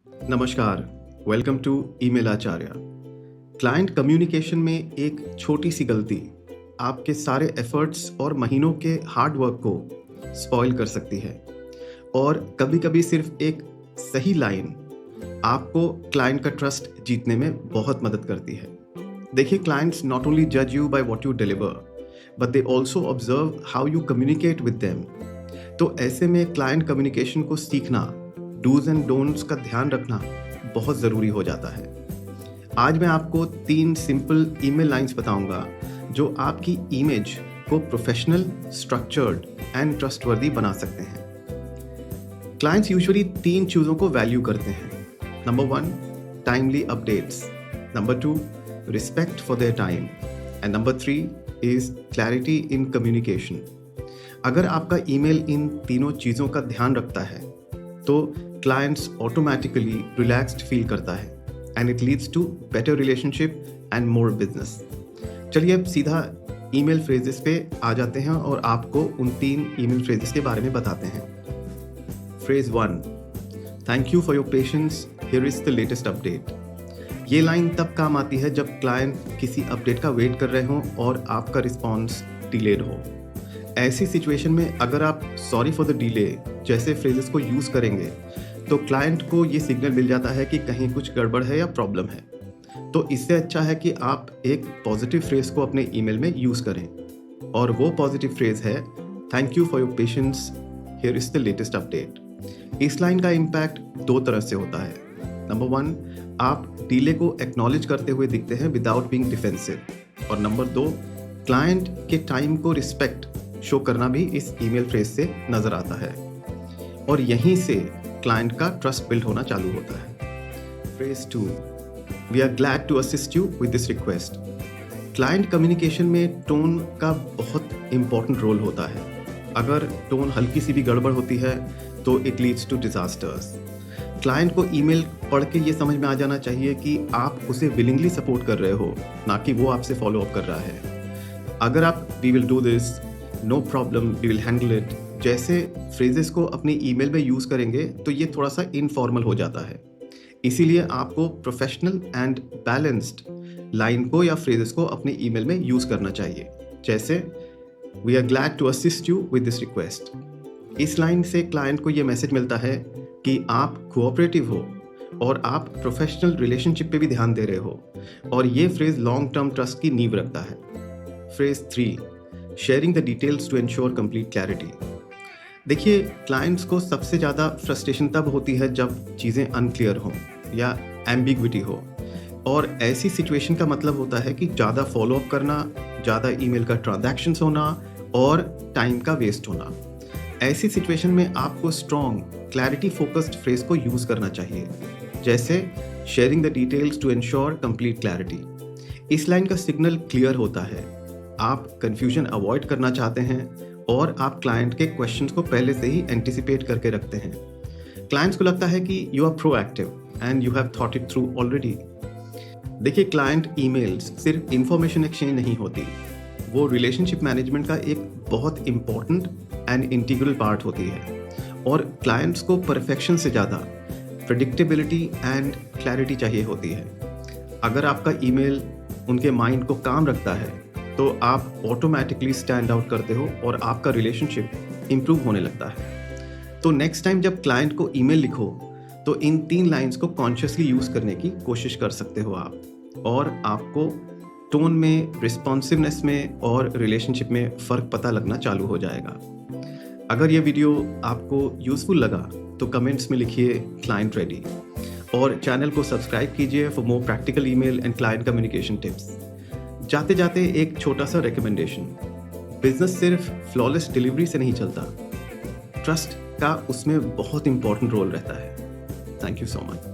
नमस्कार, welcome to email Acharya. Client communication में एक छोटी सी गलती आपके सारे एफर्ट्स और महीनों के हार्ड वर्क को स्पॉइल कर सकती है और कभी-कभी सिर्फ एक सही लाइन आपको क्लाइंट का ट्रस्ट जीतने में बहुत मदद करती है। देखिए, क्लाइंट्स नॉट ओनली जज you by what you deliver, but they also observe how you communicate with them. तो ऐसे में क्लाइंट कम्युनिकेशन को सीखना, डूज एंड डोंट्स का ध्यान रखना बहुत ज़रूरी हो जाता है। आज मैं आपको 3 सिंपल ईमेल लाइंस बताऊंगा जो आपकी इमेज को प्रोफेशनल, स्ट्रक्चर्ड एंड ट्रस्टवर्दी बना सकते हैं। क्लाइंट्स यूजुअली 3 चीज़ों को वैल्यू करते हैं। Number 1, timely updates. Number 2, respect for their time. And number 3 is clarity in communication. अगर आपका ईमेल इन तीनों चीज़ों का ध्यान रखता है तो क्लाइंट्स ऑटोमेटिकली रिलैक्स्ड फील करता है and it leads to better relationship and more business. चलिए अब सीधा ईमेल फ्रेजेस पे आ जाते हैं और आपको उन 3 ईमेल फ्रेजेस के बारे में बताते हैं। Phrase 1, thank you for your patience, here is the latest update. ये लाइन तब काम आती है जब क्लाइंट किसी अपडेट का वेट कर रहे हों और आपका रिस्पॉन्स डिलेड हो। ऐसी सिचुएशन में अगर आप सॉरी फॉर द डिले जैसे फ्रेजेस को यूज़ करेंगे तो क्लाइंट को ये सिग्नल मिल जाता है कि कहीं कुछ गड़बड़ है या प्रॉब्लम है। तो इससे अच्छा है कि आप एक पॉजिटिव फ्रेज को अपने ईमेल में यूज़ करें, और वो पॉजिटिव फ्रेज है thank you for your patience, here is the latest update. इस लाइन का इम्पैक्ट 2 तरह से होता है। नंबर 1, आप डिले को एक्नॉलेज करते हुए दिखते हैं विदाउट बीइंग डिफेंसिव। और नंबर 2, क्लाइंट के टाइम को रिस्पेक्ट शो करना भी इस ईमेल फ्रेज से नजर आता है, और यहीं से क्लाइंट का ट्रस्ट बिल्ड होना चालू होता है। Phrase 2, we are glad to assist you with this request. Client communication में टोन का बहुत इंपॉर्टेंट रोल होता है। अगर टोन हल्की सी भी गड़बड़ होती है तो it leads to disasters. Client को ईमेल पढ़ के ये समझ में आ जाना चाहिए कि आप उसे विलिंगली सपोर्ट कर रहे हो, ना कि वो आपसे फॉलो अप कर रहा है। अगर आप we will do this, no problem, we will handle it जैसे फ्रेजेस को अपनी ईमेल में यूज़ करेंगे तो ये थोड़ा सा इनफॉर्मल हो जाता है। इसीलिए आपको प्रोफेशनल एंड बैलेंस्ड लाइन को या फ्रेजेस को अपने ईमेल में यूज़ करना चाहिए, जैसे we are glad to assist you with this request. इस लाइन से क्लाइंट को ये मैसेज मिलता है कि आप कोऑपरेटिव हो और आप प्रोफेशनल रिलेशनशिप पे भी ध्यान दे रहे हो, और ये फ्रेज लॉन्ग टर्म ट्रस्ट की नींव रखता है। Phrase 3, sharing the details to ensure complete clarity. देखिए, क्लाइंट्स को सबसे ज़्यादा फ्रस्ट्रेशन तब होती है जब चीज़ें अनक्लियर हों या एम्बिग्विटी हो, और ऐसी सिचुएशन का मतलब होता है कि ज़्यादा फॉलोअप करना, ज़्यादा ईमेल का ट्रांजैक्शंस होना और टाइम का वेस्ट होना। ऐसी सिचुएशन में आपको स्ट्रॉन्ग क्लैरिटी फोकस्ड फ्रेज को यूज़ करना चाहिए, जैसे sharing the details to ensure complete clarity. इस लाइन का सिग्नल क्लियर होता है, आप कन्फ्यूजन अवॉइड करना चाहते हैं और आप क्लाइंट के क्वेश्चंस को पहले से ही एंटिसिपेट करके रखते हैं। क्लाइंट्स को लगता है कि you are proactive and you have thought it through already. देखिए, क्लाइंट ईमेल्स सिर्फ इंफॉर्मेशन एक्सचेंज नहीं होती, वो रिलेशनशिप मैनेजमेंट का एक बहुत इंपॉर्टेंट एंड इंटीग्रल पार्ट होती है, और क्लाइंट्स को परफेक्शन से ज़्यादा प्रेडिक्टेबिलिटी एंड क्लैरिटी चाहिए होती है। अगर आपका ईमेल उनके माइंड को काम रखता है तो आप ऑटोमेटिकली स्टैंड आउट करते हो और आपका रिलेशनशिप इंप्रूव होने लगता है। तो नेक्स्ट टाइम जब क्लाइंट को ईमेल लिखो तो इन 3 लाइंस को कॉन्शियसली यूज़ करने की कोशिश कर सकते हो आप, और आपको टोन में, रिस्पॉन्सिवनेस में और रिलेशनशिप में फ़र्क पता लगना चालू हो जाएगा। अगर ये वीडियो आपको यूज़फुल लगा तो कमेंट्स में लिखिए क्लाइंट रेडी, और चैनल को सब्सक्राइब कीजिए for more practical email and client communication tips. जाते जाते एक छोटा सा रिकमेंडेशन, बिजनेस सिर्फ फ्लॉलेस डिलीवरी से नहीं चलता, ट्रस्ट का उसमें बहुत इंपॉर्टेंट रोल रहता है। Thank you so much.